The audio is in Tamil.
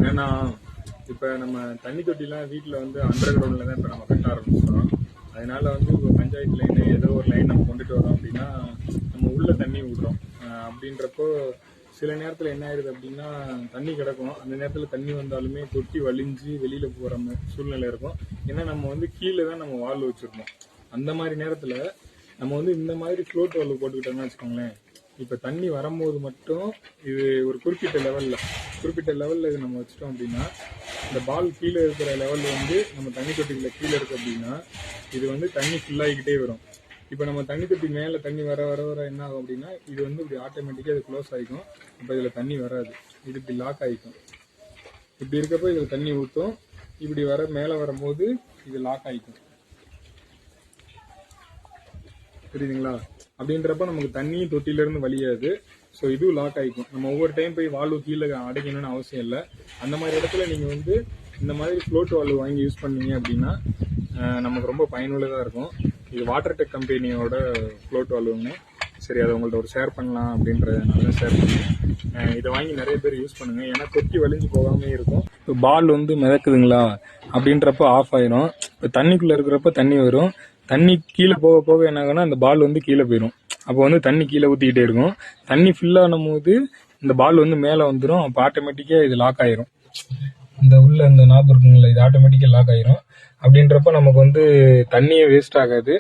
என்னன்னா, இப்ப நம்ம தண்ணி தொட்டிலாம் வீட்டுல வந்து அண்டர் கிரவுண்ட்ல தான் இப்ப நம்ம கட்ட ஆரம்பிச்சிட்டோம். அதனால வந்து இப்போ பஞ்சாயத்து லைன் ஏதோ ஒரு லைன் நம்ம கொண்டுட்டு வரோம் அப்படின்னா நம்ம உள்ள தண்ணி விடுறோம். அப்படின்றப்போ சில நேரத்துல என்ன ஆயிடுது அப்படின்னா தண்ணி கிடக்கும். அந்த நேரத்துல தண்ணி வந்தாலுமே தொட்டி வலிஞ்சு வெளியில போற சூழ்நிலை இருக்கும். ஏன்னா நம்ம வந்து கீழே தான் நம்ம வால் வச்சிருக்கோம். அந்த மாதிரி நேரத்துல நம்ம வந்து இந்த மாதிரி ஃப்ளோட் வால்வு போட்டுக்கிட்டோம்னு வச்சுக்கோங்களேன். இப்ப தண்ணி வரும்போது மட்டும் இது ஒரு குறிப்பிட்ட லெவல்ல இது நம்ம வச்சிட்டோம் அப்படின்னா இந்த பால் கீழே இருக்கிற லெவல் வந்து நம்ம தண்ணி தொட்டிக்குள்ள கீழே இருக்கு அப்படின்னா இது வந்து தண்ணி ஃபில் ஆகிக்கிட்டே வரும். இப்போ நம்ம தண்ணி தொட்டி மேலே தண்ணி வர வர வர என்ன ஆகும் அப்படின்னா இது வந்து இப்படி ஆட்டோமேட்டிக்காக இது க்ளோஸ் ஆகிக்கும். இப்போ இதில் தண்ணி வராது, இது இப்படி லாக் ஆகிக்கும். இப்படி இருக்கப்போ இதில் தண்ணி ஊற்றும், இப்படி மேலே வரும்போது இது லாக் ஆகிக்கும். புரியுதுங்களா? அப்படின்றப்ப நமக்கு தண்ணியும் தொட்டிலேருந்து வலியாது. ஸோ இதுவும் லாக் ஆகிக்கும். நம்ம ஒவ்வொரு டைம் போய் வால்வு கீழே அடைக்கணும்னு அவசியம் இல்லை. அந்த மாதிரி இடத்துல நீங்கள் வந்து இந்த மாதிரி ஃப்ளோட் வால்வு வாங்கி யூஸ் பண்ணீங்க அப்படின்னா நமக்கு ரொம்ப பயனுள்ளதாக இருக்கும். இது வாட்டர் டெக் கம்பெனியோட ஃப்ளோட் வால்வுங்க. சரி, அதை உங்கள்ட்ட ஒரு ஷேர் பண்ணலாம் அப்படின்றதுனால ஷேர் பண்ணுங்க. இதை வாங்கி நிறைய பேர் யூஸ் பண்ணுங்க. ஏன்னா தொட்டி வலிஞ்சு போகாமே இருக்கும். இப்போ பால் வந்து மிதக்குதுங்களா அப்படின்றப்ப ஆஃப் ஆயிரும். இப்போ தண்ணிக்குள்ள இருக்கிறப்ப தண்ணி வரும். தண்ணி கீழே போக போக என்ன ஆகும்னா அந்த பால் வந்து கீழே போயிடும். அப்போ வந்து தண்ணி கீழே ஊற்றிக்கிட்டே இருக்கும். தண்ணி ஃபில் ஆனும் போது இந்த பால் வந்து மேலே வந்துடும். அப்போ ஆட்டோமேட்டிக்காக இது லாக் ஆயிரும். இந்த உள்ள இந்த நாப் இருக்குங்களா, இது ஆட்டோமேட்டிக்காக லாக் ஆயிரும். அப்படின்றப்ப நமக்கு வந்து தண்ணியே வேஸ்ட் ஆகாது.